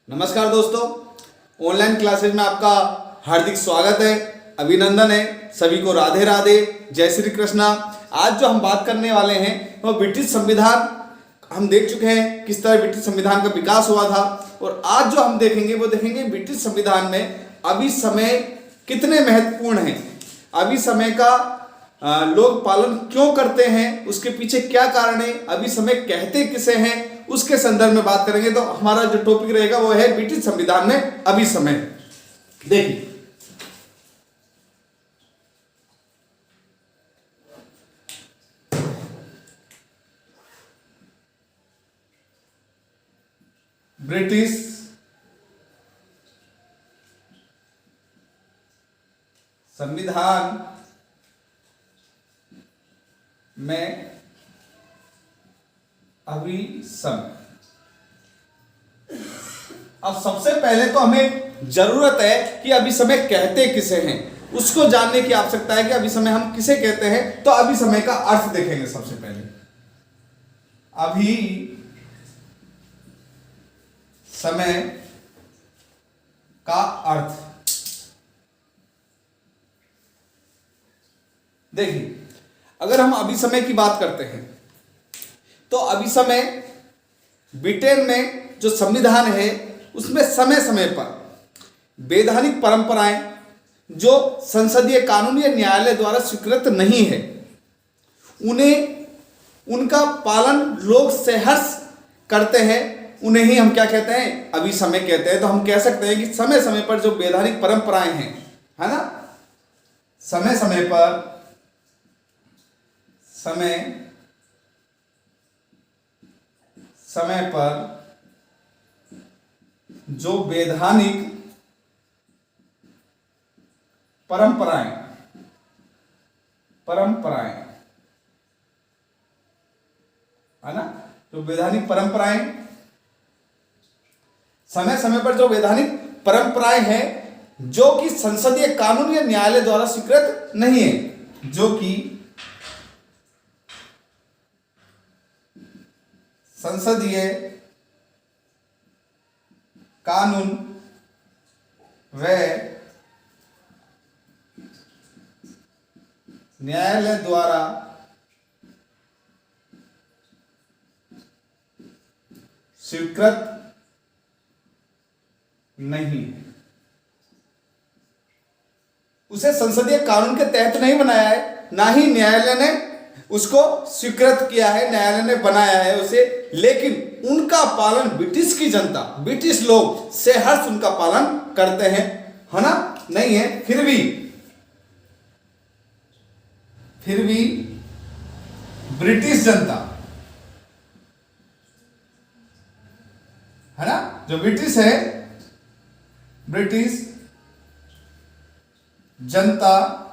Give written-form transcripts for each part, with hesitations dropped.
नमस्कार दोस्तों, online classes में आपका हार्दिक स्वागत है, अभिनंदन है। सभी को राधे राधे, जय श्री कृष्णा। आज जो हम बात करने वाले हैं वो ब्रिटिश संविधान। हम देख चुके हैं किस तरह ब्रिटिश संविधान का विकास हुआ था, और आज जो हम देखेंगे वो देखेंगे ब्रिटिश संविधान में अभी समय कितने महत्वपूर्ण हैं, अभी समय का लोग पालन क्यों करते हैं, उसके पीछे क्या कारण है, अभी समय कहते किसे हैं, उसके संदर्भ में बात करेंगे। तो हमारा जो टॉपिक रहेगा वो है ब्रिटिश संविधान में अभी समय। देखिए, ब्रिटिश संविधान में अभी समय। अब सबसे पहले तो हमें जरूरत है कि अभी समय कहते किसे हैं, उसको जानने की आवश्यकता है कि अभी समय हम किसे कहते हैं। तो अभी समय का अर्थ देखेंगे। सबसे पहले अभी समय का अर्थ देखिए, अगर हम अभी समय की बात करते हैं तो अभी समय ब्रिटेन में जो संविधान है उसमें समय समय पर वैधानिक परंपराएं जो संसदीय कानून या न्यायालय द्वारा स्वीकृत नहीं है, उनका पालन लोग सहर्ष करते हैं, उन्हें ही हम क्या कहते हैं, अभी समय कहते हैं। तो हम कह सकते हैं कि समय समय पर जो वैधानिक परंपराएं हैं, है ना, समय समय पर जो वैधानिक परंपराएं है ना, जो वैधानिक परंपराएं, समय समय पर जो वैधानिक परंपराएं हैं जो कि संसदीय कानून या न्यायालय द्वारा स्वीकृत नहीं है, जो कि संसदीय कानून व न्यायालय द्वारा स्वीकृत नहीं है, उसे संसदीय कानून के तहत नहीं बनाया है, ना ही न्यायालय ने उसको स्वीकृत किया है, न्यायालय ने बनाया है उसे, लेकिन उनका पालन ब्रिटिश की जनता, ब्रिटिश लोग सहर्ष उनका पालन करते हैं, है ना, नहीं है। फिर भी ब्रिटिश जनता, है ना, जो ब्रिटिश है, ब्रिटिश जनता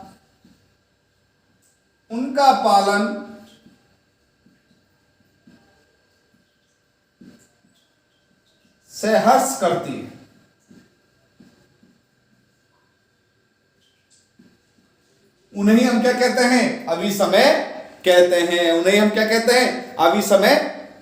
उनका पालन सहर्ष करती है। उन्हें हम क्या कहते हैं, अभी समय कहते हैं, उन्हें हम क्या कहते हैं, अभी समय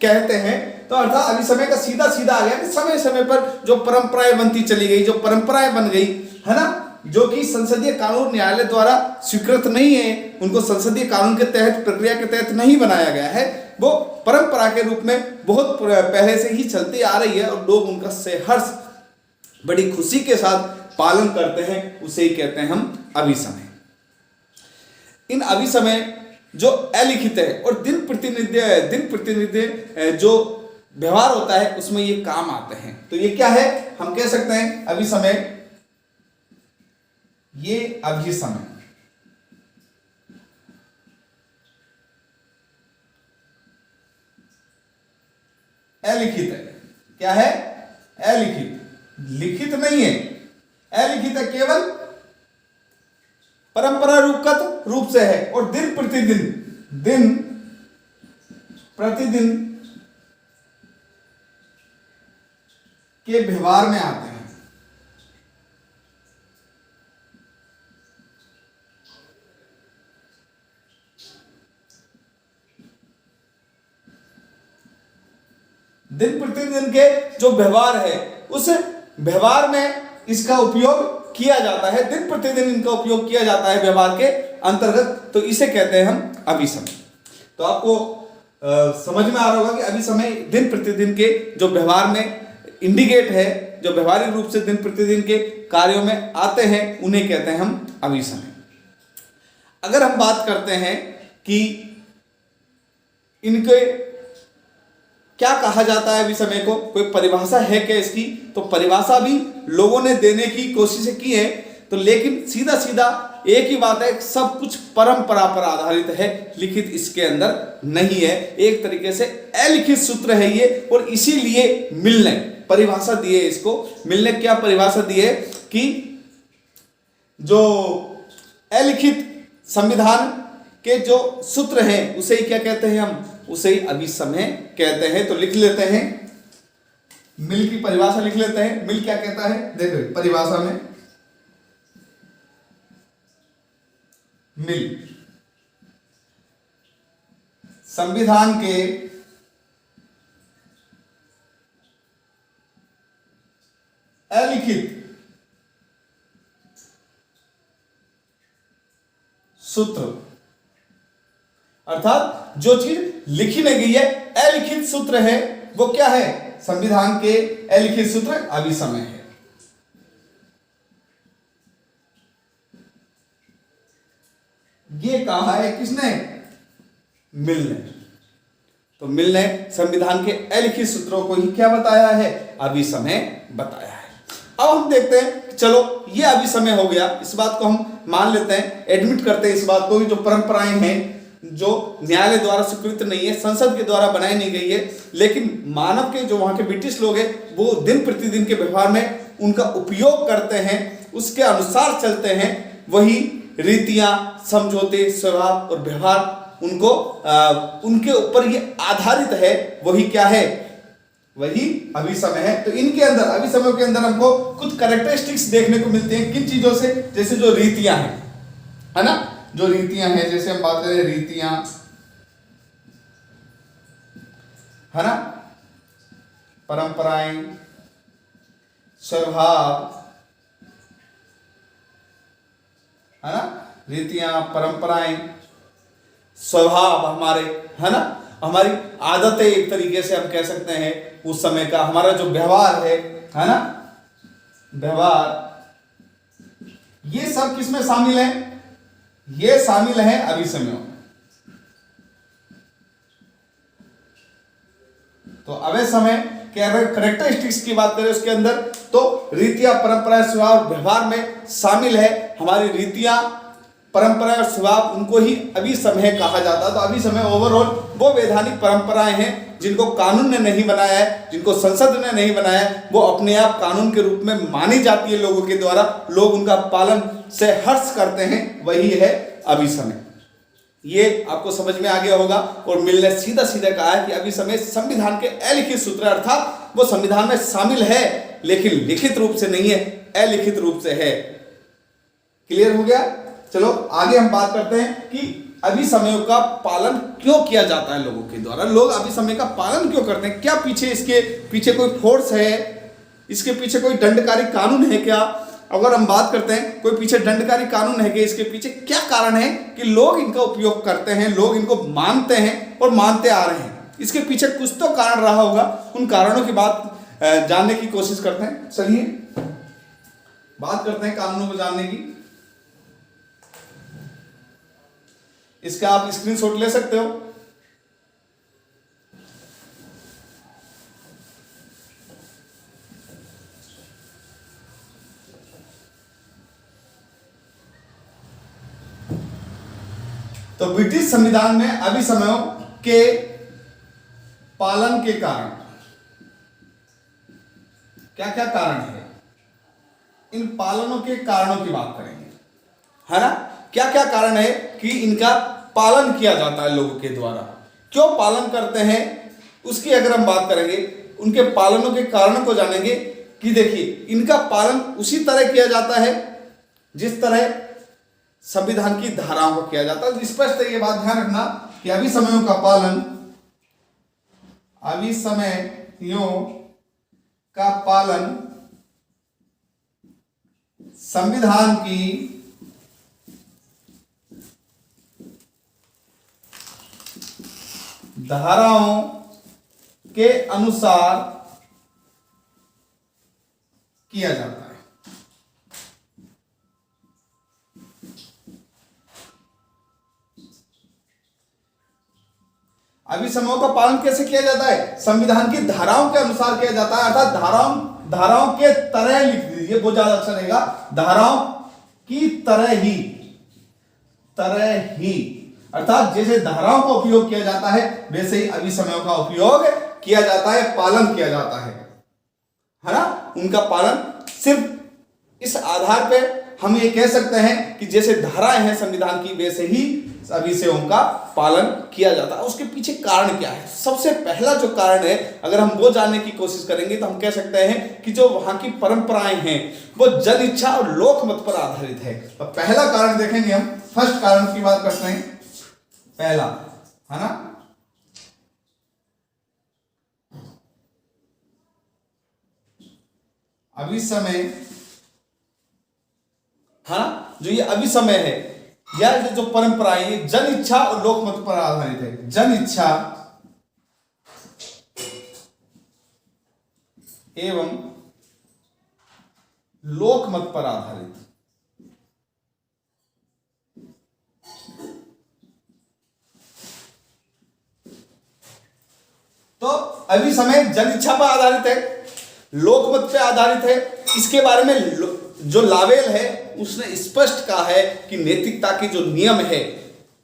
कहते हैं। तो अर्थात अभी समय का सीधा सीधा आ गया कि समय समय पर जो परंपराएं बनती चली गई, जो परंपराएं बन गई, है ना, जो कि संसदीय कानून न्यायालय द्वारा स्वीकृत नहीं है, उनको संसदीय कानून के तहत, प्रक्रिया के तहत नहीं बनाया गया है, वो परंपरा के रूप में बहुत पहले से ही चलती आ रही है और लोग उनका सहर्ष बड़ी खुशी के साथ पालन करते हैं, उसे ही कहते हैं हम अभी समय। इन अभी समय जो अलिखित है और दिन प्रतिनिधि जो व्यवहार होता है उसमें ये काम आते हैं। तो ये क्या है, हम कह सकते हैं अभी समय, ये अभी समय अलिखित है। क्या है, अलिखित, लिखित नहीं है, अलिखित है, केवल परंपरा रूप से है, और दिन प्रतिदिन के व्यवहार में आते हैं। दिन प्रतिदिन के जो व्यवहार है उस व्यवहार में इसका उपयोग किया जाता है, दिन प्रतिदिन इनका उपयोग किया जाता है व्यवहार के अंतर्गत, तो इसे कहते हैं हम अभिसमय। तो आपको समझ में आ रहा होगा कि अभिसमय दिन प्रतिदिन के जो व्यवहार में इंडिकेट है, जो व्यवहारिक रूप से दिन प्रतिदिन के कार्यों में आते हैं, उन्हें कहते हैं हम अभिसमय। अगर हम बात करते हैं कि इनके क्या कहा जाता है अभिसमय को, कोई परिभाषा है क्या इसकी, तो परिभाषा भी लोगों ने देने की कोशिश की है, तो लेकिन सीधा सीधा एक ही बात है, सब कुछ परंपरा पर आधारित है, लिखित इसके अंदर नहीं है। एक तरीके से अलिखित सूत्र है ये, और इसीलिए मिल ने परिभाषा दी है इसको। मिल ने क्या परिभाषा दी है कि जो अलिखित संविधान के जो सूत्र हैं उसे ही क्या कहते हैं हम, उसे ही अभिसमय कहते हैं। तो लिख लेते हैं, मिल की परिभाषा लिख लेते हैं। मिल क्या कहता है, देखो परिभाषा में मिल संविधान के अलिखित सूत्र, अर्थात जो चीज लिखी नहीं गई है, अलिखित सूत्र है, वो क्या है, संविधान के अलिखित सूत्र अभिसमय है। ये कहा है किसने, मिल ने। तो मिल ने संविधान के अलिखित सूत्रों को ही क्या बताया है, अभिसमय बताया है। अब हम देखते हैं, चलो ये अभिसमय हो गया, इस बात को हम मान लेते हैं, एडमिट करते हैं इस बात को, जो परंपराएं हैं जो न्यायालय द्वारा स्वीकृत नहीं है, संसद के द्वारा बनाई नहीं गई है, लेकिन मानव के जो वहां के ब्रिटिश लोग हैं वो दिन प्रतिदिन के व्यवहार में उनका उपयोग करते हैं, उसके अनुसार चलते हैं, वही रीतियां, समझौते, स्वभाव और व्यवहार उनको उनके ऊपर ये आधारित है, वही क्या है, वही अभिसमय है। तो इनके अंदर, अभिसमय के अंदर हमको कुछ कैरेक्टरिस्टिक्स देखने को मिलते हैं, किन चीजों से, जैसे जो रीतियां हैं, है ना, जो रीतियां हैं, जैसे हम बात करें रीतियां, है ना, परंपराएं, स्वभाव, है ना, रीतियां, परंपराएं, स्वभाव हमारे, है ना, हमारी आदतें, एक तरीके से हम कह सकते हैं उस समय का हमारा जो व्यवहार है ना, व्यवहार, ये सब किसमें शामिल है, ये शामिल है अभिसमयों में। तो अभिसमय के अगर कैरेक्टरिस्टिक्स की बात करें उसके अंदर, तो रीतियां, परंपराएं, स्वभाव, व्यवहार में शामिल है। हमारी रीतियां, परंपराएं और स्वभाव, उनको ही अभिसमय कहा जाता है। तो अभिसमय ओवरऑल वो वैधानिक परंपराएं हैं जिनको कानून ने नहीं बनाया है, जिनको संसद ने नहीं बनाया है, वो अपने आप कानून के रूप में मानी जाती है लोगों के द्वारा, लोग उनका पालन से हर्ष करते हैं, वही है अभिसमय। ये आपको समझ में आ गया होगा। और मिल ने सीधा सीधा कहा है कि अभिसमय संविधान के अलिखित सूत्र, अर्थात वो संविधान में शामिल है लेकिन लिखित रूप से नहीं है, अलिखित रूप से है। क्लियर हो गया। चलो आगे हम बात करते हैं कि अभिसमयों का पालन क्यों किया जाता है लोगों के द्वारा, लोग अभिसमय का पालन क्यों करते हैं, क्या पीछे, इसके पीछे कोई फोर्स है, इसके पीछे कोई दंडकारी कानून है क्या। अगर हम बात करते हैं कोई पीछे दंडकारी कानून है कि इसके पीछे क्या कारण है कि लोग इनका उपयोग करते हैं, लोग इनको मानते हैं और मानते आ रहे हैं, इसके पीछे कुछ तो कारण रहा होगा। उन कारणों की बात जानने की कोशिश करते हैं। चलिए बात करते हैं कानूनों को जानने की। इसका आप स्क्रीनशॉट ले सकते हो। तो ब्रिटिश संविधान में अभिसमयों के पालन के कारण क्या क्या कारण है, इन पालनों के कारणों की बात करेंगे, है ना। क्या क्या कारण है कि इनका पालन किया जाता है लोगों के द्वारा, क्यों पालन करते हैं, उसकी अगर हम बात करेंगे, उनके पालनों के कारणों को जानेंगे कि देखिए इनका पालन उसी तरह किया जाता है जिस तरह संविधान की धाराओं को किया जाता है। स्पष्ट है ये बात, ध्यान रखना कि अभिसमयों का पालन, अभिसमयों का पालन संविधान की धाराओं के अनुसार किया जाता है। अभिसमयों का पालन कैसे किया जाता है? संविधान की धाराओं के अनुसार किया जाता है, अर्थात धाराओं के तरह लिख दीजिए, वो ज्यादा अच्छा रहेगा। धाराओं की तरह ही अर्थात जैसे धाराओं का उपयोग किया जाता है वैसे ही अभिसमयों का उपयोग किया जाता है, पालन किया जाता है ना। उनका पालन सिर्फ इस आधार पे हम ये कह सकते हैं कि जैसे धाराएं हैं संविधान की वैसे ही अभिसमयों का पालन किया जाता है। उसके पीछे कारण क्या है? सबसे पहला जो कारण है, अगर हम वो जानने की कोशिश करेंगे तो हम कह सकते हैं कि जो वहां की परंपराएं हैं वो जन इच्छा और लोकमत पर आधारित है। तो पहला कारण देखेंगे हम, फर्स्ट कारण की बात करते हैं, पहला है ना, अभिसमय है ना। जो ये अभिसमय है या जो परंपराएं ये जन इच्छा और लोकमत पर आधारित है। जन इच्छा एवं लोकमत पर आधारित। तो अभिसमय जन इच्छा पर आधारित है, लोकमत पर आधारित है। इसके बारे में जो लावेल है उसने स्पष्ट कहा है कि नैतिकता के जो नियम है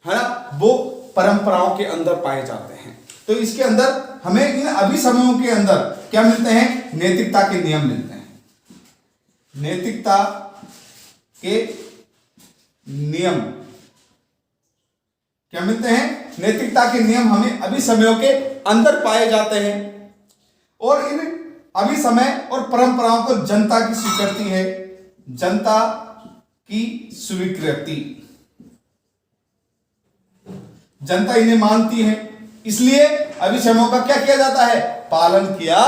ना, वो परंपराओं के अंदर पाए जाते हैं। तो इसके अंदर हमें इन अभिसमयों के अंदर क्या मिलते हैं? नैतिकता के नियम मिलते हैं। नैतिकता के नियम क्या मिलते हैं? नैतिकता के नियम हमें अभिसमयों के अंदर पाए जाते हैं। और इन अभिसमय और परंपराओं को जनता की स्वीकृति है, जनता की स्वीकृति, जनता इन्हें मानती है, इसलिए अभिसमयों का क्या किया जाता है? पालन किया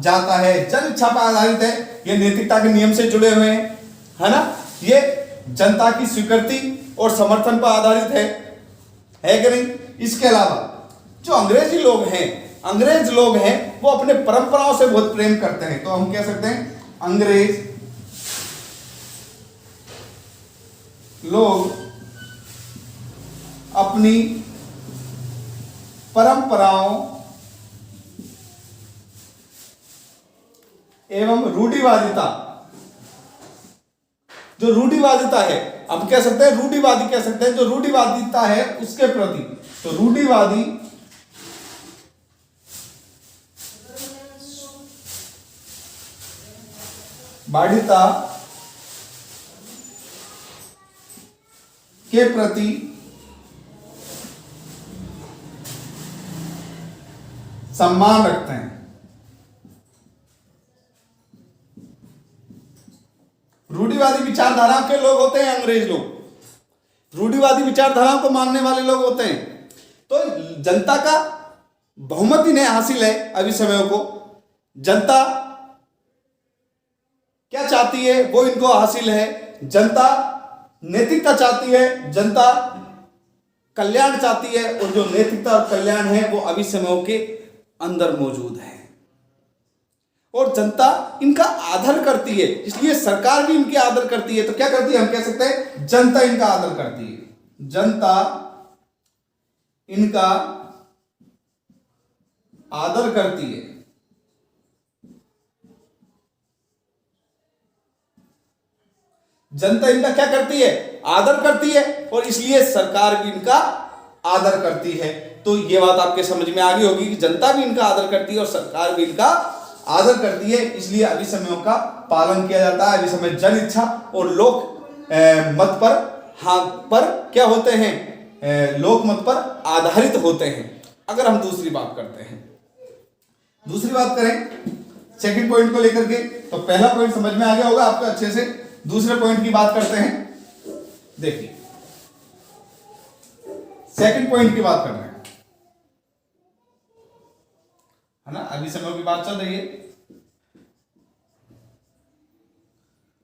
जाता है। जन इच्छा पर आधारित है, ये नैतिकता के नियम से जुड़े हुए हैं, है ना। ये जनता की स्वीकृति और समर्थन पर आधारित है कि नहीं। इसके अलावा जो अंग्रेज लोग हैं वो अपने परंपराओं से बहुत प्रेम करते हैं। तो हम कह सकते हैं अंग्रेज लोग अपनी परंपराओं एवं रूढ़िवादिता, जो रूढ़िवादिता है, अब कह सकते हैं रूढ़िवादी कह सकते हैं, जो रूढ़िवादिता है उसके प्रति, तो रूढ़िवादी वादिता के प्रति सम्मान रखते हैं। रूढ़िवादी विचारधारा के लोग होते हैं अंग्रेज लोग, रूढ़िवादी विचारधाराओं को मानने वाले लोग होते हैं। तो जनता का बहुमत इन्हें हासिल है अभिसमयों को, जनता क्या चाहती है वो इनको हासिल है, जनता नैतिकता चाहती है, जनता कल्याण चाहती है, और जो नैतिकता और कल्याण है वो अभिसमयों के अंदर मौजूद है। और जनता इनका आदर करती है, इसलिए सरकार भी इनकी आदर करती है। तो क्या करती है? हम कह सकते हैं जनता इनका आदर करती है, जनता इनका आदर करती है। जनता इनका क्या करती है? आदर करती है, और इसलिए सरकार भी इनका आदर करती है। तो ये बात आपके समझ में आ गई होगी कि जनता भी इनका आदर करती है और सरकार भी इनका आदर करती है, इसलिए अभिसमयों का पालन किया जाता है। अभिसमय जन इच्छा और लोक मत पर क्या होते हैं? लोक मत पर आधारित होते हैं। अगर हम दूसरी बात करें सेकंड पॉइंट को लेकर के, तो पहला पॉइंट समझ में आ गया होगा आपको अच्छे से। दूसरे पॉइंट की बात करते हैं, देखिए सेकंड पॉइंट की बात कर रहे हैं, है ना। अभिसमयों की बात चल रही है,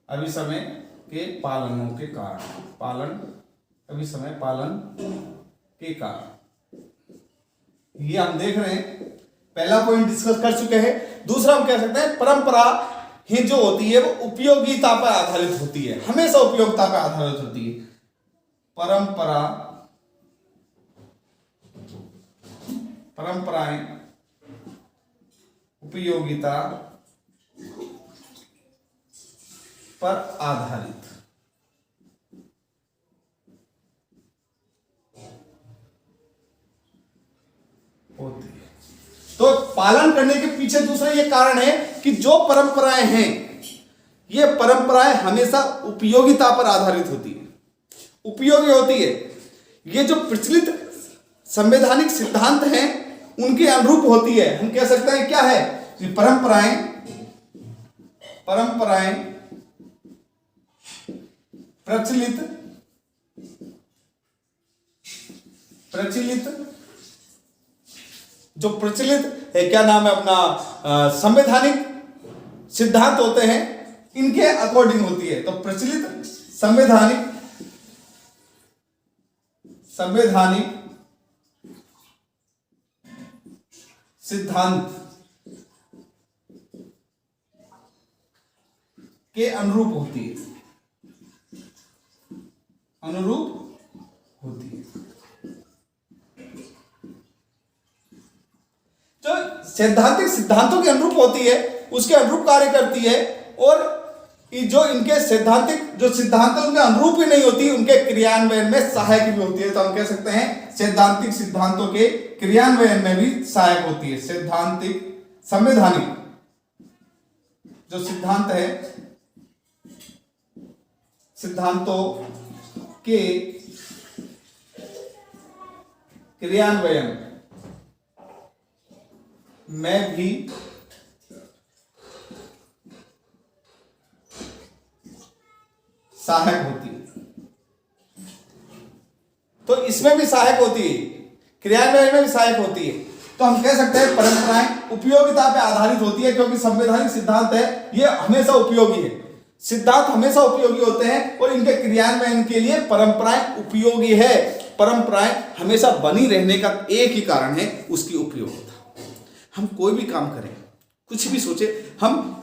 अभिसमय के पालनों के कारण, पालन अभिसमय पालन के कारण, ये हम देख रहे हैं। पहला पॉइंट डिस्कस कर चुके हैं। दूसरा हम कह सकते हैं परंपरा ही जो होती है वो उपयोगिता पर आधारित होती है, हमेशा उपयोगिता पर आधारित होती है। परंपराएं उपयोगिता पर आधारित होती है। तो पालन करने के पीछे दूसरा ये कारण है कि जो परंपराएं हैं, ये परंपराएं हमेशा उपयोगिता पर आधारित होती है, उपयोगी होती है। ये जो प्रचलित संवैधानिक सिद्धांत हैं उनके अनुरूप होती है। हम कह सकते हैं क्या है कि परंपराएं प्रचलित जो प्रचलित है, क्या नाम है अपना, संवैधानिक सिद्धांत होते हैं, इनके अकॉर्डिंग होती है। तो प्रचलित संवैधानिक सिद्धांत के अनुरूप होती है, जो सैद्धांतिक सिद्धांतों के अनुरूप होती है उसके अनुरूप कार्य करती है। और जो इनके सैद्धांतिक जो सिद्धांत है उनके अनुरूप ही नहीं होती, उनके क्रियान्वयन में सहायक भी होती है। तो हम कह सकते हैं सैद्धांतिक सिद्धांतों के क्रियान्वयन में भी सहायक होती है। संवैधानिक जो सिद्धांत है, सिद्धांतों के क्रियान्वयन में भी सहायक होती है। तो इसमें भी सहायक होती है, क्रियान्वयन में भी सहायक होती है। तो हम कह सकते हैं परंपराएं उपयोगिता पे आधारित होती है, क्योंकि संवैधानिक सिद्धांत है ये हमेशा उपयोगी है। सिद्धांत हमेशा उपयोगी होते हैं और इनके क्रियान्वयन के लिए परंपराएं उपयोगी है। परंपराएं हमेशा बनी रहने का एक ही कारण है, उसकी उपयोगिता। हम कोई भी काम करें, कुछ भी सोचे, हम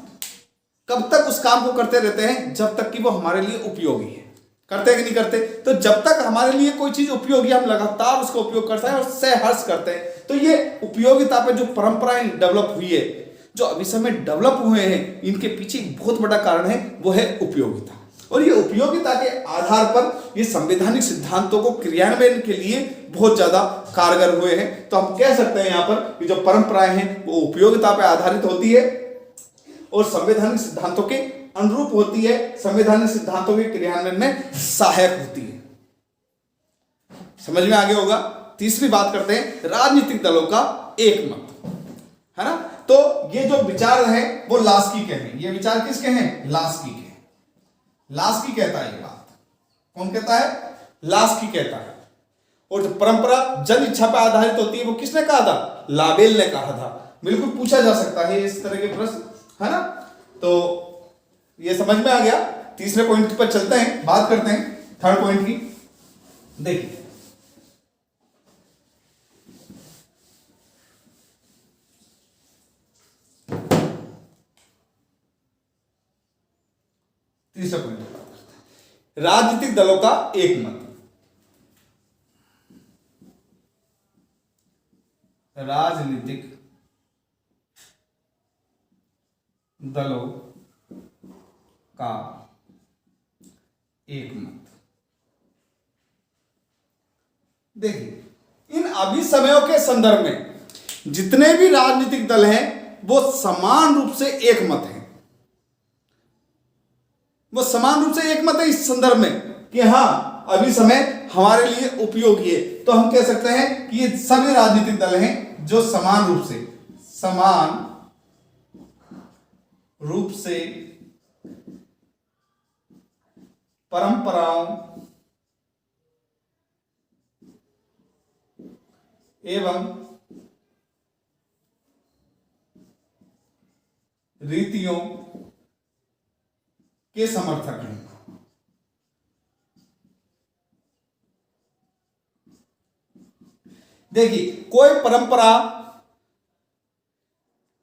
कब तक उस काम को करते रहते हैं जब तक कि वो हमारे लिए उपयोगी है। करते हैं कि नहीं करते? तो जब तक हमारे लिए कोई चीज उपयोगी, हम लगातार उसका उपयोग करते हैं और सहर्ष करते हैं। तो ये उपयोगिता पे जो परंपराएं डेवलप हुई है, जो अभी समय डेवलप हुए हैं, इनके पीछे एक बहुत बड़ा कारण है, वो है उपयोगिता। और ये उपयोगिता के आधार पर ये संवैधानिक सिद्धांतों को क्रियान्वयन के लिए बहुत ज्यादा कारगर हुए हैं। तो हम कह सकते हैं यहाँ पर कि जो परंपराएं हैं वो उपयोगिता पर आधारित होती है और संवैधानिक सिद्धांतों के अनुरूप होती है, संवैधानिक सिद्धांतों के क्रियान्वयन में सहायक होती है। समझ में आ गया होगा। तीसरी बात करते हैं राजनीतिक दलों का एक मत, है ना। तो ये जो विचार है वो लास्की के हैं। ये विचार किसके हैं? लास्की के। लास्की कहता है ये बात। कौन कहता है? लास्की कहता है। और जो परंपरा जन इच्छा पर आधारित होती है वो किसने कहा था? लावेल ने कहा था। बिल्कुल पूछा जा सकता है इस तरह के प्रश्न, है ना। तो ये समझ में आ गया। तीसरे पॉइंट पर चलते हैं, बात करते हैं थर्ड पॉइंट की। देखिए तीसरा पॉइंट, राजनीतिक दलों का एक मत। राजनीतिक दलों का एक मत। देखिए इन अभिसमयों के संदर्भ में जितने भी राजनीतिक दल हैं वो समान रूप से एक मत हैं। वो समान रूप से एक मत है इस संदर्भ में कि हां अभी समय हमारे लिए उपयोगी है। तो हम कह सकते हैं कि ये सभी राजनीतिक दल हैं जो समान रूप से परंपराओं एवं रीतियों के समर्थक हैं। देखिए, कोई परंपरा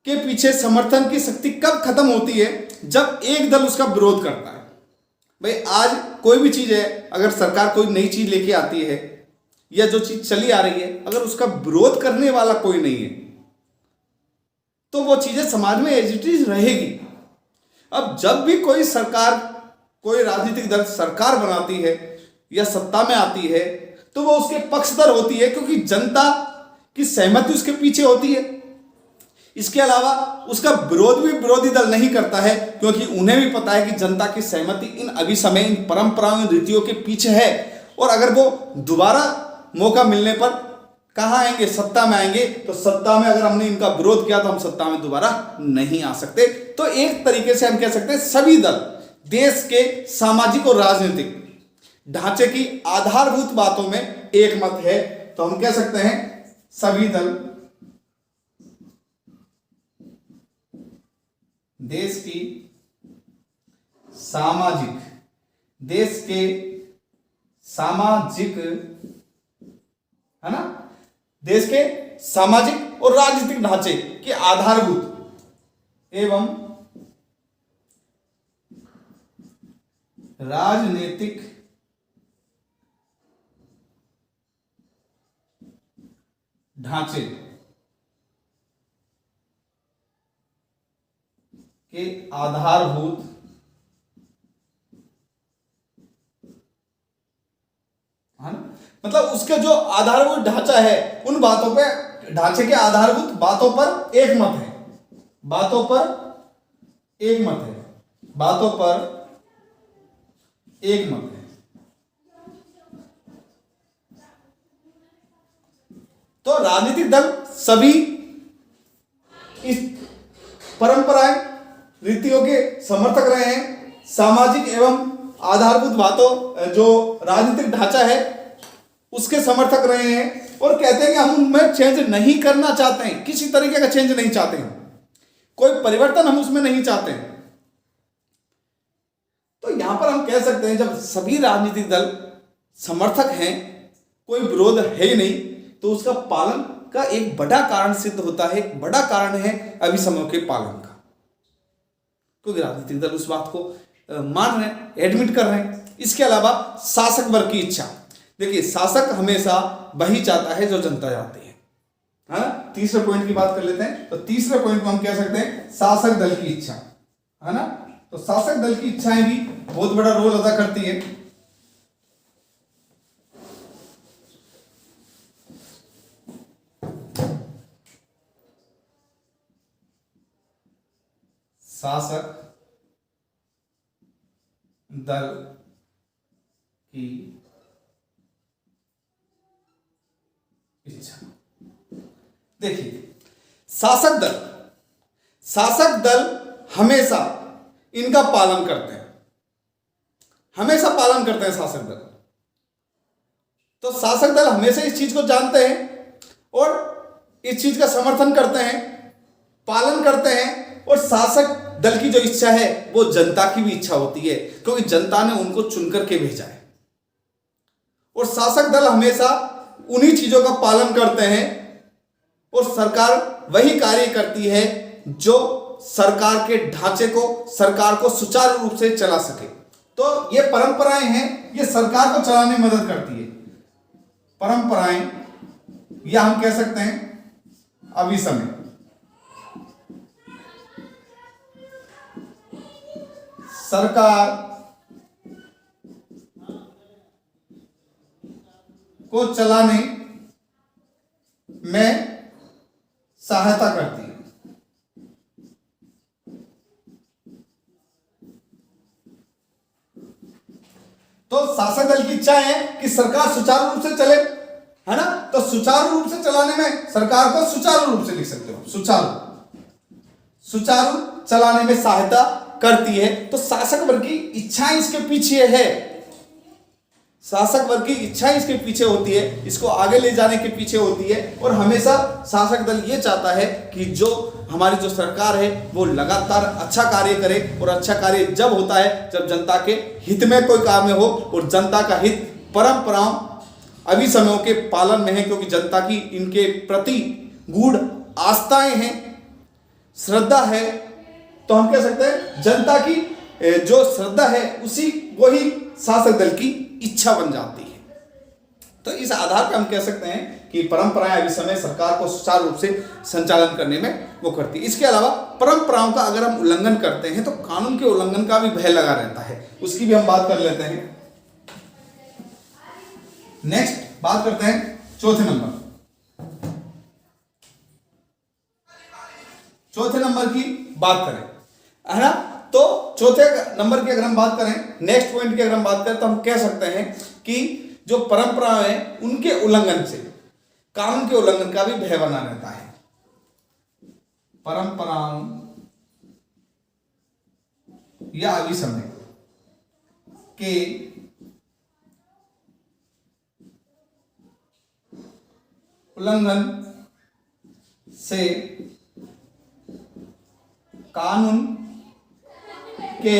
के पीछे समर्थन की शक्ति कब खत्म होती है? जब एक दल उसका विरोध करता है। भाई आज कोई भी चीज है, अगर सरकार कोई नई चीज लेके आती है या जो चीज चली आ रही है, अगर उसका विरोध करने वाला कोई नहीं है तो वो चीजें समाज में एज इट इज रहेगी। अब जब भी कोई सरकार, कोई राजनीतिक दल सरकार बनाती है या सत्ता में आती है तो वो उसके पक्षधर होती है, क्योंकि जनता की सहमति उसके पीछे होती है। इसके अलावा उसका विरोध भी विरोधी दल नहीं करता है, क्योंकि उन्हें भी पता है कि जनता की सहमति इन अभिसमय, इन परंपराओं, इन रीतियों के पीछे है। और अगर वो दोबारा मौका मिलने पर कहाँ आएंगे? सत्ता में आएंगे। तो सत्ता में अगर हमने इनका विरोध किया तो हम सत्ता में दोबारा नहीं आ सकते। तो एक तरीके से हम कह सकते हैं सभी दल देश के सामाजिक और राजनीतिक ढांचे की आधारभूत बातों में एक मत है। तो हम कह सकते हैं सभी दल देश की सामाजिक, देश के सामाजिक, है ना, देश के सामाजिक और राजनीतिक ढांचे के आधारभूत एवं राजनीतिक ढांचे के आधारभूत है ना, मतलब उसके जो आधारभूत ढांचा है उन बातों पे, ढांचे के आधारभूत बातों पर एक मत है, बातों पर एक मत है, बातों पर एक मत है। तो राजनीतिक दल सभी इस परंपराएं, रीतियों के समर्थक रहे हैं। सामाजिक एवं आधारभूत बातों, जो राजनीतिक ढांचा है उसके समर्थक रहे हैं, और कहते हैं कि हम उनमें चेंज नहीं करना चाहते हैं, किसी तरीके का चेंज नहीं चाहते हैं, कोई परिवर्तन हम उसमें नहीं चाहते हैं। तो यहां पर हम कह सकते हैं जब सभी राजनीतिक दल समर्थक हैं, कोई विरोध है ही नहीं, तो उसका पालन का एक बड़ा कारण सिद्ध होता है, एक बड़ा कारण है अभिसमयों के पालन का, क्योंकि राजनीतिक दल उस बात को मान रहे हैं, एडमिट कर रहे हैं। इसके अलावा शासक वर्ग की इच्छा, देखिए शासक हमेशा वही चाहता है जो जनता चाहती है ना। तीसरे पॉइंट की बात कर लेते हैं। तो तीसरे पॉइंट में हम कह सकते हैं शासक दल की इच्छा, है ना। तो शासक दल की इच्छाएं भी बहुत बड़ा रोल अदा करती है। शासक दल की इच्छा, देखिए शासक दल हमेशा इनका पालन करते हैं, हमेशा पालन करते हैं शासक दल। तो शासक दल हमेशा इस चीज को जानते हैं और इस चीज का समर्थन करते हैं, पालन करते हैं। और शासक दल की जो इच्छा है वो जनता की भी इच्छा होती है, क्योंकि जनता ने उनको चुनकर के भेजा है। और शासक दल हमेशा उन्हीं चीजों का पालन करते हैं और सरकार वही कार्य करती है जो सरकार के ढांचे को, सरकार को सुचारू रूप से चला सके। तो ये परंपराएं हैं, ये सरकार को चलाने में मदद करती है। परंपराएं, या हम कह सकते हैं अभिसमय, सरकार को चलाने में सहायता करती है। तो शासक दल की इच्छा है कि सरकार सुचारू रूप से चले, है ना। तो सुचारू रूप से चलाने में, सरकार को सुचारू रूप से लिख सकते हो, सुचारू चलाने में सहायता करती है। तो शासक वर्ग की इच्छाएं इसके पीछे है, शासक वर्ग की इच्छा इसके पीछे होती है, इसको आगे ले जाने के पीछे होती है। और हमेशा शासक दल ये चाहता है कि जो हमारी जो सरकार है वो लगातार अच्छा कार्य करे, और अच्छा कार्य जब होता है जब जनता के हित में कोई काम हो, और जनता का हित परंपराओं अभिसमयों के पालन में है, क्योंकि जनता की इनके प्रति गूढ़ आस्थाएं हैं, श्रद्धा है। तो हम कह सकते हैं जनता की जो श्रद्धा है उसी वही शासक दल की इच्छा बन जाती है। तो इस आधार पर हम कह सकते हैं कि परंपराएं अभिसमय सरकार को सुचारू रूप से संचालन करने में वो करती है। इसके अलावा परंपराओं का अगर हम उल्लंघन करते हैं तो कानून के उल्लंघन का भी भय लगा रहता है, उसकी भी हम बात कर लेते हैं। नेक्स्ट बात करते हैं चौथे नंबर की बात करें, है ना। तो चौथे नंबर की अगर हम बात करें, नेक्स्ट पॉइंट की अगर हम बात करें, तो हम कह सकते हैं कि जो परंपराएं हैं उनके उल्लंघन से कानून के उल्लंघन का भी भय बना रहता है। परंपराओं या अभिसमय के उल्लंघन से कानून के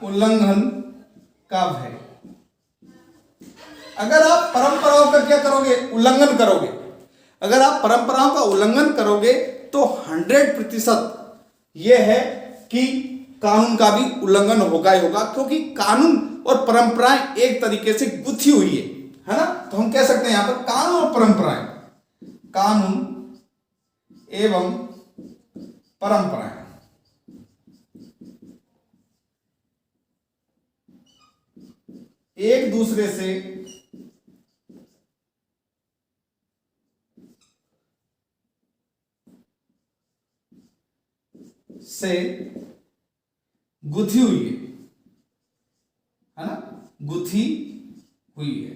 उल्लंघन का भय। अगर आप परंपराओं का क्या करोगे, उल्लंघन करोगे, अगर आप परंपराओं का उल्लंघन करोगे तो 100% यह है कि कानून का भी उल्लंघन होगा ही होगा, क्योंकि कानून और परंपराएं एक तरीके से गुथी हुई है ना। तो हम कह सकते हैं यहां पर कानून और परंपराएं, कानून एवं परंपराएं एक दूसरे से गुथी हुई है ना, गुथी हुई है।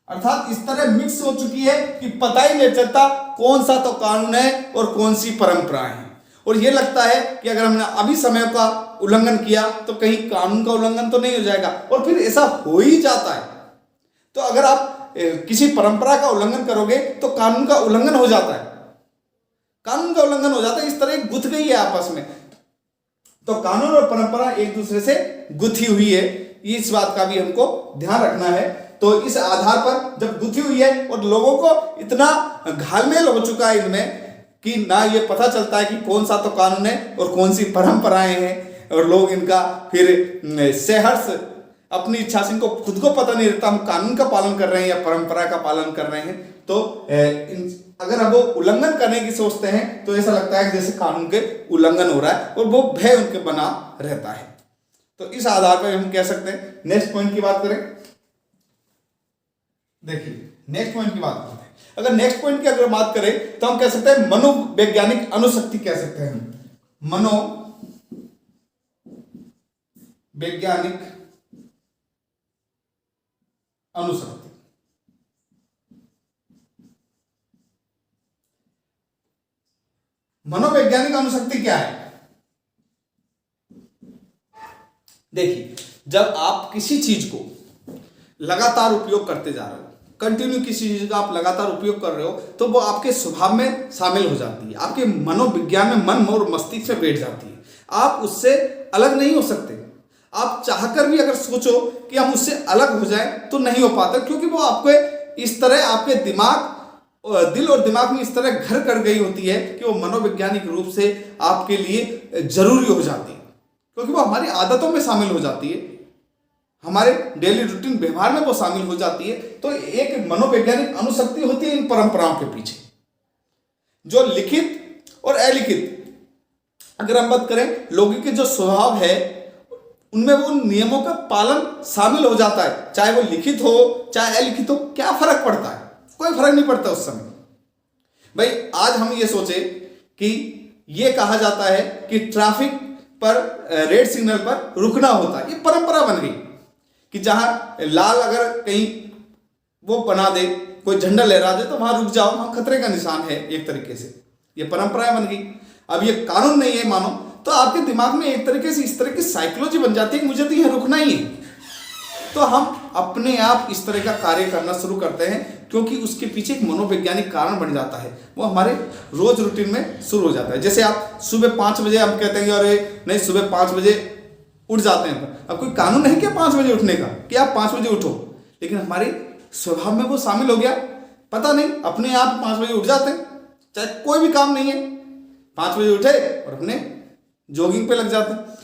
अर्थात इस तरह मिक्स हो चुकी है कि पता ही नहीं चलता कौन सा तो कानून है और कौन सी परंपराएं हैं। और यह लगता है कि अगर हमने अभी समय का उल्लंघन किया तो कहीं कानून का उल्लंघन तो नहीं हो जाएगा, और फिर ऐसा हो ही जाता है। तो अगर आप किसी परंपरा का उल्लंघन करोगे तो कानून का उल्लंघन हो जाता है, कानून का उल्लंघन हो जाता है। इस तरह गुथ गई है आपस में। तो कानून और परंपरा एक दूसरे से गुथी हुई है, इस बात का भी हमको ध्यान रखना है। तो इस आधार पर जब गुथी हुई है और लोगों को इतना घालमेल हो चुका है इनमें कि ना ये पता चलता है कि कौन सा तो कानून है और कौन सी परंपराएं हैं, और लोग इनका फिर सहर्ष अपनी इच्छा से, इनको खुद को पता नहीं रहता हम कानून का पालन कर रहे हैं या परंपरा का पालन कर रहे हैं। तो अगर अब वो उल्लंघन करने की सोचते हैं तो ऐसा लगता है कि जैसे कानून के उल्लंघन हो रहा है, और वो भय उनके बना रहता है। तो इस आधार पर हम कह सकते हैं। नेक्स्ट पॉइंट की बात करें, देखिए नेक्स्ट पॉइंट की बात करते हैं। अगर नेक्स्ट पॉइंट की अगर बात करें तो हम कह सकते हैं मनोवैज्ञानिक अनुशक्ति कह सकते हैं हम, मनोवैज्ञानिक अनुशक्ति। मनोवैज्ञानिक अनुशक्ति क्या है? देखिए, जब आप किसी चीज को लगातार उपयोग करते जा रहे हो, कंटिन्यू किसी चीज का आप लगातार उपयोग कर रहे हो, तो वो आपके स्वभाव में शामिल हो जाती है, आपके मनोविज्ञान में, मन और मस्तिष्क में बैठ जाती है। आप उससे अलग नहीं हो सकते। आप चाहकर भी अगर सोचो कि हम उससे अलग हो जाएं तो नहीं हो पाता, क्योंकि वो आपको इस तरह आपके दिमाग, दिल और दिमाग में इस तरह घर कर गई होती है कि वो मनोवैज्ञानिक रूप से आपके लिए जरूरी हो जाती है, क्योंकि वो हमारी आदतों में शामिल हो जाती है, हमारे डेली रूटीन व्यवहार में वो शामिल हो जाती है। तो एक मनोवैज्ञानिक अनुशक्ति होती है इन परंपराओं के पीछे, जो लिखित और अलिखित अगर हम बात करें, लोगों के जो स्वभाव है उनमें वो नियमों का पालन शामिल हो जाता है, चाहे वो लिखित हो चाहे अलिखित हो, क्या फर्क पड़ता है? कोई फर्क नहीं पड़ता उस समय। भाई आज हम ये सोचे कि ये कहा जाता है कि ट्रैफिक पर रेड सिग्नल पर रुकना होता है, ये परंपरा बन गई कि जहां लाल अगर कहीं वो बना दे, कोई झंडा लहरा दे तो वहां रुक जाओ, वहां खतरे का निशान है, एक तरीके से ये परंपराएं बन गई। अब ये कानून नहीं है मानो, तो आपके दिमाग में एक तरीके से इस तरह की साइकोलॉजी बन जाती है कि मुझे तो यहाँ रुकना ही है। तो हम अपने आप इस तरह का कार्य करना शुरू करते हैं, क्योंकि उसके पीछे एक मनोवैज्ञानिक कारण बन जाता है, वो हमारे रोज रूटीन में शुरू हो जाता है। जैसे आप सुबह 5 बजे हम कहते हैं अरे नहीं सुबह 5 बजे उठ जाते हैं, अब कोई कानून नहीं क्या 5 बजे उठने का कि आप 5 बजे उठो, लेकिन हमारे स्वभाव में वो शामिल हो गया, पता नहीं अपने आप 5 बजे उठ जाते हैं, चाहे कोई भी काम नहीं है 5 बजे उठे और अपने जॉगिंग पे लग जाते हैं,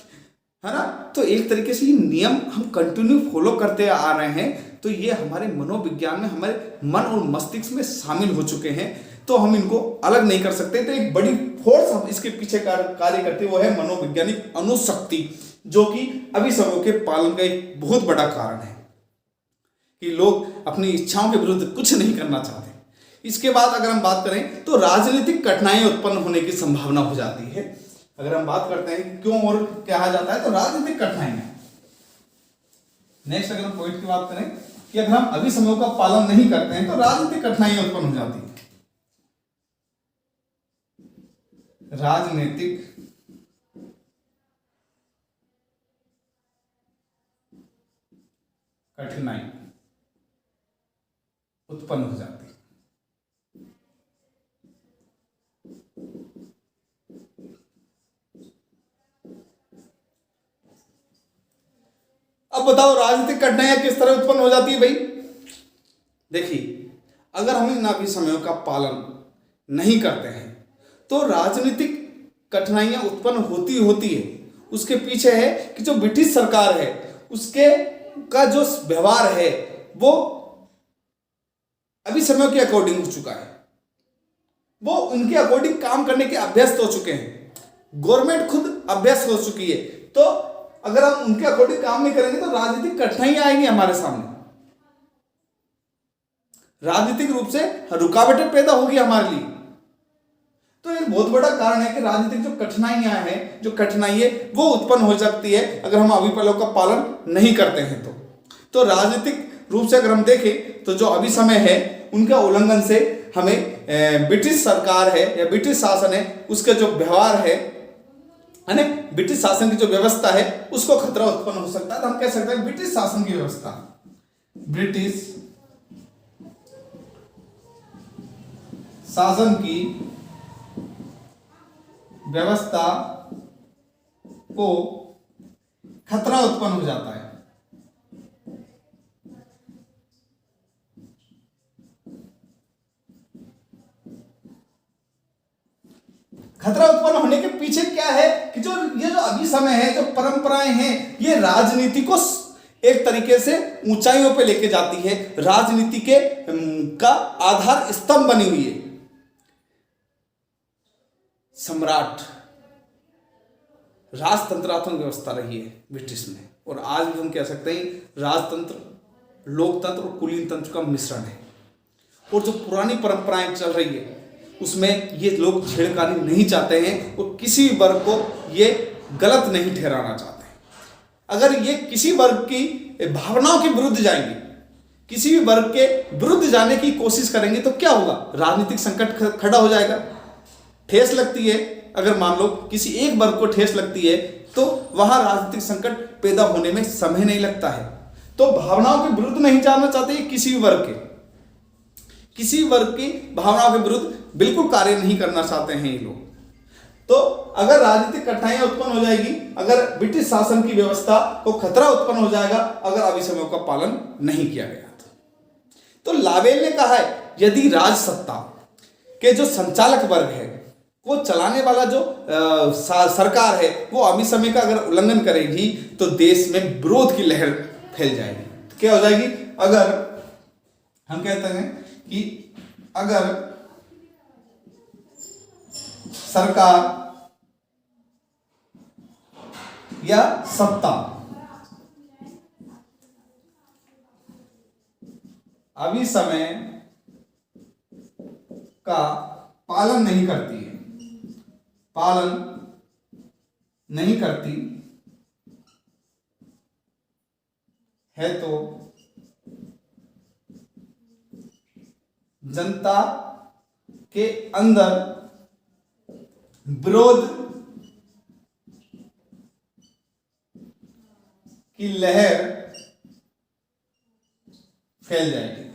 है ना। तो एक तरीके से ये नियम हम कंटिन्यू फॉलो करते आ रहे हैं, तो ये हमारे मनोविज्ञान में, हमारे मन और मस्तिष्क में शामिल हो चुके हैं, तो हम इनको अलग नहीं कर सकते। तो एक बड़ी फोर्स हम इसके पीछे कार्य करती है, वो है मनोवैज्ञानिक अनुशक्ति, जो कि अभिसमयों के पालन का एक बहुत बड़ा कारण है कि लोग अपनी इच्छाओं के विरुद्ध कुछ नहीं करना चाहते। इसके बाद अगर हम बात करें तो राजनीतिक कठिनाइयां उत्पन्न होने की संभावना हो जाती है। अगर हम बात करते हैं कि क्यों और कहा जाता है, तो राजनीतिक कठिनाइयां। नेक्स्ट अगर हम पॉइंट की बात करें कि अगर हम अभिसमयों का पालन नहीं करते हैं तो राजनीतिक कठिनाइयां उत्पन्न हो जाती है। राजनीतिक कठिनाई उत्पन्न हो जाती है। अब बताओ राजनीतिक कठिनाइयां किस तरह उत्पन्न हो जाती है भाई। देखिए, अगर हम इन अभिसमयों का पालन नहीं करते हैं तो राजनीतिक कठिनाइयां उत्पन्न होती है। उसके पीछे है कि जो ब्रिटिश सरकार है उसके का जो व्यवहार है वो अभिसमयों के अकॉर्डिंग हो चुका है, वो उनके अकॉर्डिंग काम करने के अभ्यस्त हो चुके हैं, गवर्नमेंट खुद अभ्यस्त हो चुकी है। तो अगर हम उनके अकॉर्डिंग काम नहीं करेंगे तो राजनीतिक कठिनाइयां आएंगी हमारे सामने, राजनीतिक रूप से रुकावटें पैदा होगी हमारे लिए। तो एक बहुत बड़ा कारण है कि राजनीतिक जो कठिनाइयां हैं, जो कठिनाइयां वो उत्पन्न हो सकती है अगर हम अभिसमयों का पालन नहीं करते हैं तो राजनीतिक रूप से अगर हम देखें तो जो अभिसमय है उनका उल्लंघन से हमें ब्रिटिश सरकार है या ब्रिटिश शासन है उसका जो व्यवहार है ना, ब्रिटिश शासन की जो व्यवस्था है उसको खतरा उत्पन्न हो सकता है। तो हम कह सकते हैं ब्रिटिश शासन की व्यवस्था, ब्रिटिश शासन की व्यवस्था को खतरा उत्पन्न हो जाता है। खतरा उत्पन्न होने के पीछे क्या है कि जो ये जो अभिसमय है, जो परंपराएं हैं, ये राजनीति को एक तरीके से ऊंचाइयों पे लेके जाती है, राजनीति के का आधार स्तंभ बनी हुई है। सम्राट राजतंत्रात्मक व्यवस्था रही है ब्रिटिश में, और आज भी हम कह सकते हैं राजतंत्र, लोकतंत्र और कुलीन तंत्र का मिश्रण है। और जो पुरानी परंपराएं चल रही है उसमें ये लोग छेड़खानी नहीं चाहते हैं और किसी वर्ग को ये गलत नहीं ठहराना चाहते हैं। अगर ये किसी वर्ग की भावनाओं के विरुद्ध जाएंगे, किसी भी वर्ग के विरुद्ध जाने की कोशिश करेंगे तो क्या होगा, राजनीतिक संकट खड़ा हो जाएगा। ठेस लगती है, अगर मान लो किसी एक वर्ग को ठेस लगती है तो वहां राजनीतिक संकट पैदा होने में समय नहीं लगता है। तो भावनाओं के विरुद्ध नहीं जाना चाहते किसी भी वर्ग के, किसी वर्ग की भावनाओं के विरुद्ध बिल्कुल कार्य नहीं करना चाहते हैं ये लोग। तो अगर राजनीतिक कठिनाइयां उत्पन्न हो जाएगी, अगर ब्रिटिश शासन की व्यवस्था को खतरा उत्पन्न हो जाएगा अगर अभिसमयों का पालन नहीं किया गया तो लावेल ने कहा है यदि राज सत्ता के जो संचालक वर्ग है, वो चलाने वाला जो सरकार है, वो अभिसमय का अगर उल्लंघन करेगी तो देश में विरोध की लहर फैल जाएगी। तो क्या हो जाएगी, अगर हम कहते हैं कि अगर सरकार या सत्ता अभिसमय का पालन नहीं करती है, पालन नहीं करती है तो जनता के अंदर विरोध की लहर फैल जाएगी।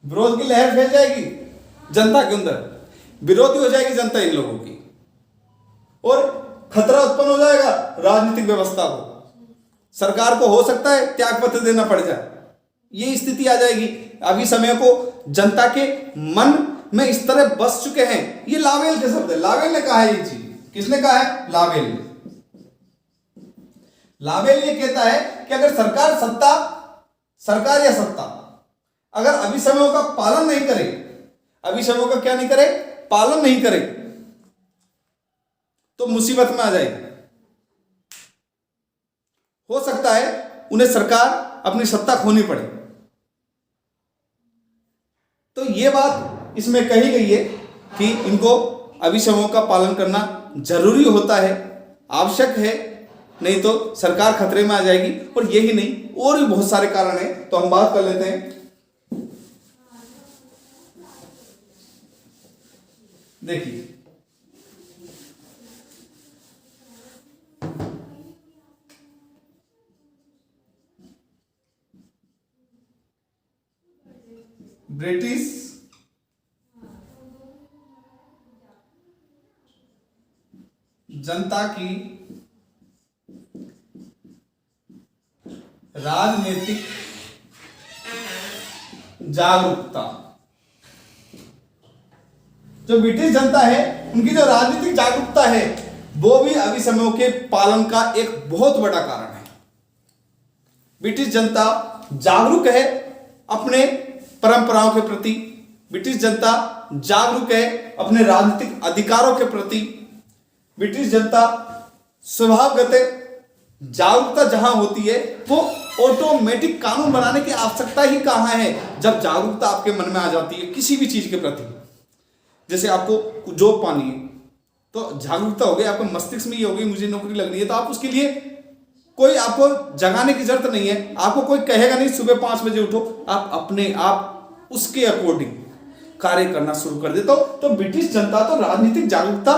विरोध की लहर फैल जाएगी जनता के अंदर, विरोधी हो जाएगी जनता इन लोगों की, और खतरा उत्पन्न हो जाएगा राजनीतिक व्यवस्था को। सरकार को हो सकता है त्याग पत्र देना पड़ जाए, ये स्थिति आ जाएगी। अभी समय को जनता के मन में इस तरह बस चुके हैं। ये लावेल के शब्द है, लावेल ने कहा है ये चीज। किसने कहा है? लावेल ने। लावेल ये कहता है कि अगर सरकार या सत्ता अगर अभिसमयों का पालन नहीं करे, अभिसमयों का क्या नहीं करे? पालन नहीं करे, तो मुसीबत में आ जाएगी। हो सकता है उन्हें सरकार अपनी सत्ता खोनी पड़े। तो यह बात इसमें कही गई है कि इनको अभिसमयों का पालन करना जरूरी होता है, आवश्यक है, नहीं तो सरकार खतरे में आ जाएगी। और यही नहीं, और भी बहुत सारे कारण हैं, तो हम बात कर लेते हैं। देखिए, ब्रिटिश जनता की राजनीतिक जागरूकता, जो ब्रिटिश जनता है उनकी जो राजनीतिक जागरूकता है वो भी अभिसमयों के पालन का एक बहुत बड़ा कारण है। ब्रिटिश जनता जागरूक है अपने परंपराओं के प्रति, ब्रिटिश जनता जागरूक है अपने राजनीतिक अधिकारों के प्रति। ब्रिटिश जनता स्वभावगत जागरूकता जहां होती है वो ऑटोमेटिक कानून बनाने की आवश्यकता ही कहां है, जब जागरूकता आपके मन में आ जाती है किसी भी चीज के प्रति। जैसे आपको जॉब पानी है तो जागरूकता हो गई, आपको मस्तिष्क में ये हो गई मुझे नौकरी लगनी है, तो आप उसके लिए कोई आपको जगाने की जरूरत नहीं है, आपको कोई कहेगा नहीं सुबह 5 बजे उठो, आप अपने आप उसके अकॉर्डिंग कार्य करना शुरू कर देते हो। तो ब्रिटिश जनता तो राजनीतिक जागरूकता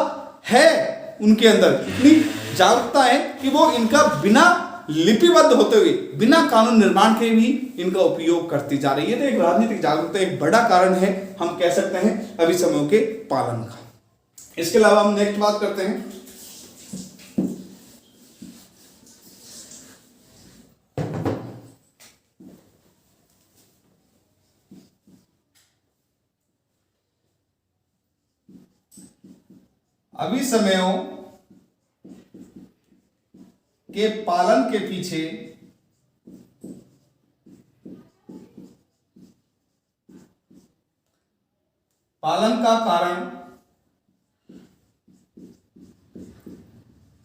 है उनके अंदर, इतनी जागरूकता है कि वो इनका बिना लिपिबद्ध होते हुए, बिना कानून निर्माण के भी इनका उपयोग करती जा रही है। तो एक राजनीतिक जागरूकता एक बड़ा कारण है, हम कह सकते हैं, अभिसमयों के पालन का। इसके अलावा हम नेक्स्ट बात करते हैं, अभिसमयों के पालन के पीछे पालन का कारण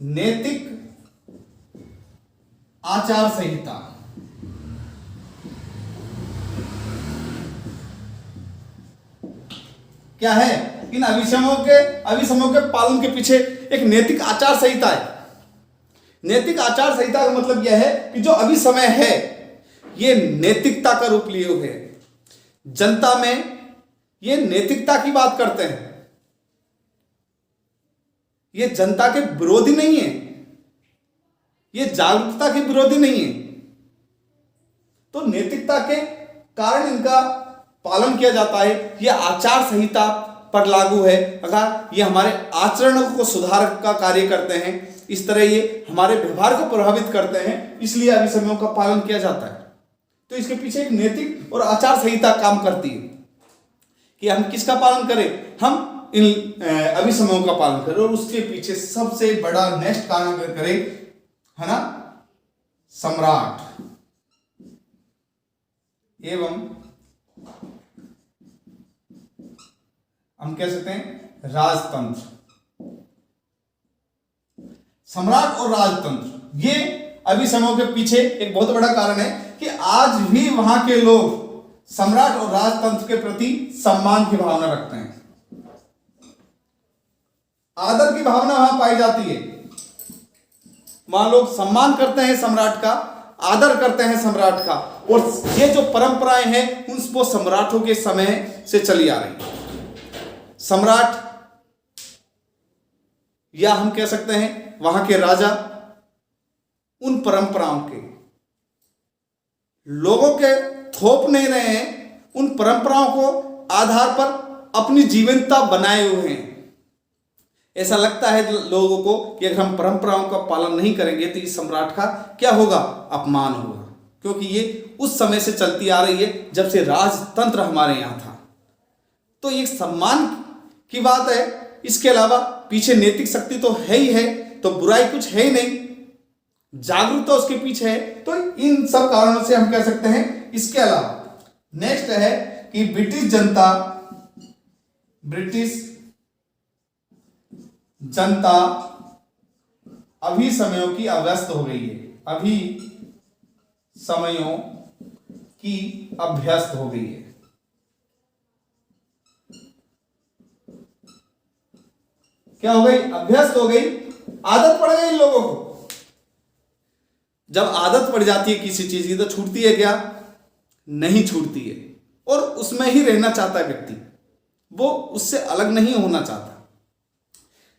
नैतिक आचार संहिता। क्या है? इन अभिसमयों के पालन के पीछे एक नैतिक आचार संहिता है। नैतिक आचार संहिता का मतलब यह है कि जो अभिसमय है ये नैतिकता का रूप लिए हुए है। जनता में ये नैतिकता की बात करते हैं, ये जनता के विरोधी नहीं है, ये जागरूकता के विरोधी नहीं है। तो नैतिकता के कारण इनका पालन किया जाता है। यह आचार संहिता पर लागू है। अगर ये हमारे आचरण को सुधार का कार्य करते हैं, इस तरह ये हमारे व्यवहार को प्रभावित करते हैं, इसलिए अभिसमयों का पालन किया जाता है। तो इसके पीछे एक नैतिक और आचार संहिता काम करती है कि हम किसका पालन करें, हम इन अभिसमयों का पालन करें। और उसके पीछे सबसे बड़ा नेक्स्ट कारण करें, है ना, सम्राट एवं हम कह सकते हैं राजतंत्र। सम्राट और राजतंत्र ये अभिसमयों के पीछे एक बहुत बड़ा कारण है कि आज भी वहां के लोग सम्राट और राजतंत्र के प्रति सम्मान की भावना रखते हैं, आदर की भावना वहां पाई जाती है। वहां लोग सम्मान करते हैं सम्राट का, आदर करते हैं सम्राट का, और ये जो परंपराएं हैं उन वो सम्राटों के समय से चली आ रही। सम्राट, या हम कह सकते हैं वहां के राजा, उन परंपराओं के लोगों के थोप नहीं रहे हैं, उन परंपराओं को आधार पर अपनी जीवंतता बनाए हुए हैं। ऐसा लगता है लोगों को कि अगर हम परंपराओं का पालन नहीं करेंगे तो इस सम्राट का क्या होगा, अपमान होगा, क्योंकि ये उस समय से चलती आ रही है जब से राजतंत्र हमारे यहाँ था। तो ये सम्मान की बात है। इसके अलावा पीछे नैतिक शक्ति तो है ही है, तो बुराई कुछ है ही नहीं, जागरूकता उसके पीछे है। तो इन सब कारणों से हम कह सकते हैं। इसके अलावा नेक्स्ट है कि ब्रिटिश जनता अभी समयों की अभ्यस्त हो गई है, अभी समयों की अभ्यस्त हो गई है। क्या हो गई, अभ्यस्त हो गई, आदत पड़ गई इन लोगों को। जब आदत पड़ जाती है किसी चीज की तो छूटती है क्या, नहीं छूटती है, और उसमें ही रहना चाहता है व्यक्ति, वो उससे अलग नहीं होना चाहता।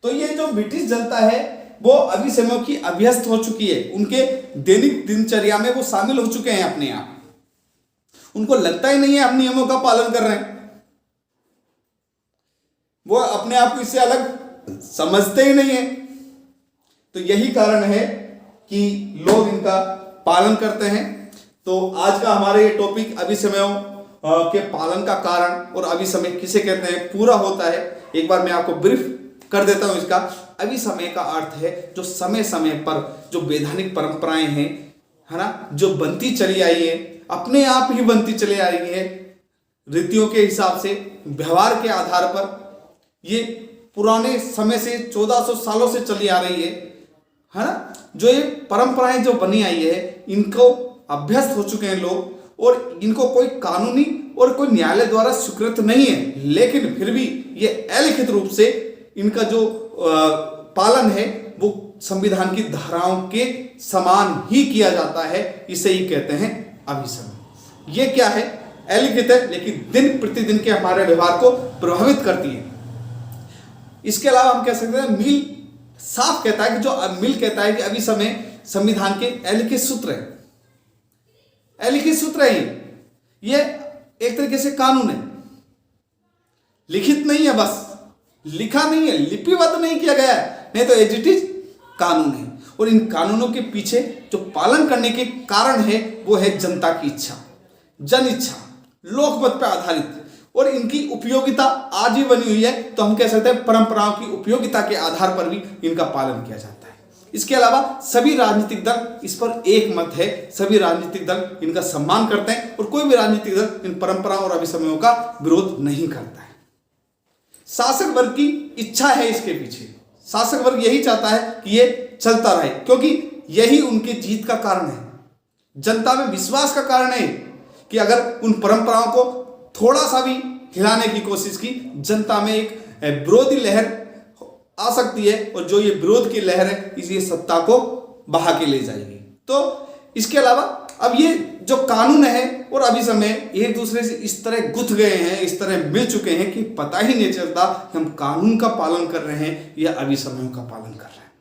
तो ये जो ब्रिटिश जनता है वो अभी समयों की अभ्यस्त हो चुकी है, उनके दैनिक दिनचर्या में वो शामिल हो चुके हैं अपने आप। उनको लगता ही नहीं है हम नियमों का पालन कर रहे हैं, वो अपने आप को इससे अलग समझते ही नहीं है। तो यही कारण है कि लोग इनका पालन करते हैं। तो आज का हमारा ये टॉपिक अभिसमयों के पालन का कारण और अभिसमय किसे कहते हैं पूरा होता है। एक बार मैं आपको ब्रीफ कर देता हूं इसका। अभिसमय का अर्थ है जो समय समय पर जो वैधानिक परंपराएं हैं, है ना, जो बनती चली आई है, अपने आप ही बनती चली आ रही है रीतियों के हिसाब से, व्यवहार के आधार पर, ये पुराने समय से 1400 सालों से चली आ रही है ना। जो ये परंपराएं जो बनी आई है इनको अभ्यस्त हो चुके हैं लोग, और इनको कोई कानूनी और कोई न्यायालय द्वारा स्वीकृत नहीं है, लेकिन फिर भी ये अलिखित रूप से इनका जो पालन है वो संविधान की धाराओं के समान ही किया जाता है। इसे ही कहते हैं अभिसमय। ये क्या है, अलिखित है, लेकिन दिन प्रतिदिन के हमारे व्यवहार को प्रभावित करती है। इसके अलावा हम कह सकते हैं मिल साफ कहता है कि जो मिल कहता है कि अभिसमय संविधान के अलिखित सूत्र है, अलिखित सूत्र है। ये एक तरीके से कानून है, लिखित नहीं है, बस लिखा नहीं है, लिपिबद्ध नहीं किया गया है, नहीं तो एज इट इज कानून है। और इन कानूनों के पीछे जो पालन करने के कारण है वो है जनता की इच्छा, जन इच्छा, लोकमत पर आधारित, और इनकी उपयोगिता आज भी बनी हुई है। तो हम कह सकते हैं परंपराओं की उपयोगिता के आधार पर भी इनका पालन किया जाता है। इसके अलावा सभी राजनीतिक दल इस पर एक मत है, सभी राजनीतिक दल इनका सम्मान करते हैं, और कोई भी राजनीतिक दल इन परंपराओं और अभिसमयों का विरोध नहीं करता है। शासक वर्ग की इच्छा है इसके पीछे, शासक वर्ग यही चाहता है कि ये चलता रहे, क्योंकि यही उनकी जीत का कारण है, जनता में विश्वास का कारण है कि अगर उन परंपराओं को थोड़ा सा भी हिलाने की कोशिश की, जनता में एक विरोधी लहर आ सकती है, और जो ये विरोध की लहर है इसी सत्ता को बहा के ले जाएगी। तो इसके अलावा अब ये जो कानून है और अभिसमय एक दूसरे से इस तरह गुथ गए हैं, इस तरह मिल चुके हैं कि पता ही नहीं चलता कि हम कानून का पालन कर रहे हैं या अभिसमयों का पालन कर रहे हैं।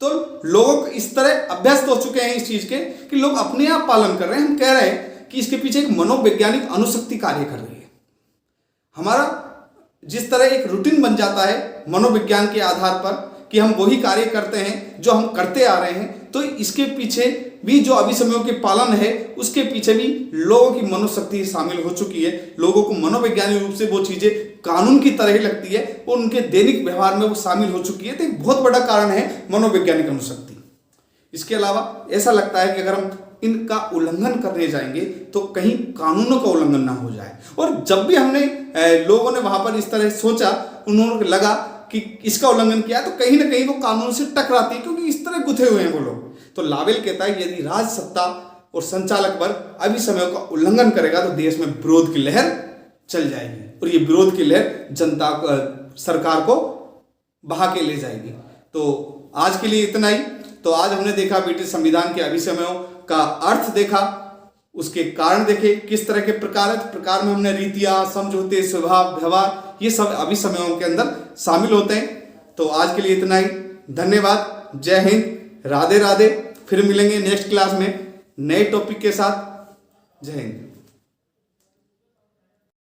तो लोग इस तरह अभ्यस्त हो चुके हैं इस चीज के कि लोग अपने आप पालन कर रहे हैं। हम कह रहे हैं कि इसके पीछे एक मनोवैज्ञानिक अनुशक्ति कार्य कर रही है। हमारा जिस तरह एक रूटीन बन जाता है मनोविज्ञान के आधार पर कि हम वही कार्य करते हैं जो हम करते आ रहे हैं, तो इसके पीछे भी जो अभिसमयों के पालन है उसके पीछे भी लोगों की मनोशक्ति शामिल हो चुकी है। लोगों को मनोवैज्ञानिक रूप से वो चीजें कानून की तरह ही लगती है और उनके दैनिक व्यवहार में वो शामिल हो चुकी है। तो एक बहुत बड़ा कारण है मनोवैज्ञानिक अनुशक्ति। इसके अलावा ऐसा लगता है कि अगर हम इनका उल्लंघन करने जाएंगे तो कहीं कानूनों का उल्लंघन ना हो जाए। और जब भी हमने लोगों ने वहां पर इस तरह सोचा, उन्होंने लगा कि इसका उल्लंघन किया तो कहीं ना कहीं वो कानून से टकराती है, क्योंकि इस तरह गुथे हुए हैं वो लोग। तो लावेल कहता है यदि राज सत्ता और संचालक वर्ग अभिसमयों का उल्लंघन करेगा तो देश में विरोध की लहर चल जाएगी, और ये विरोध की लहर जनता सरकार को बहा के ले जाएगी। तो आज के लिए इतना ही। तो आज हमने देखा ब्रिटिश संविधान के अभिसमयों का अर्थ देखा, उसके कारण देखे, किस तरह के प्रकार में हमने रीतियां, समझौते, स्वभाव, व्यवहार, ये सब अभिसमयों के अंदर शामिल होते हैं। तो आज के लिए इतना ही, धन्यवाद, जय हिंद, राधे राधे। फिर मिलेंगे नेक्स्ट क्लास में नए टॉपिक के साथ। जय हिंद।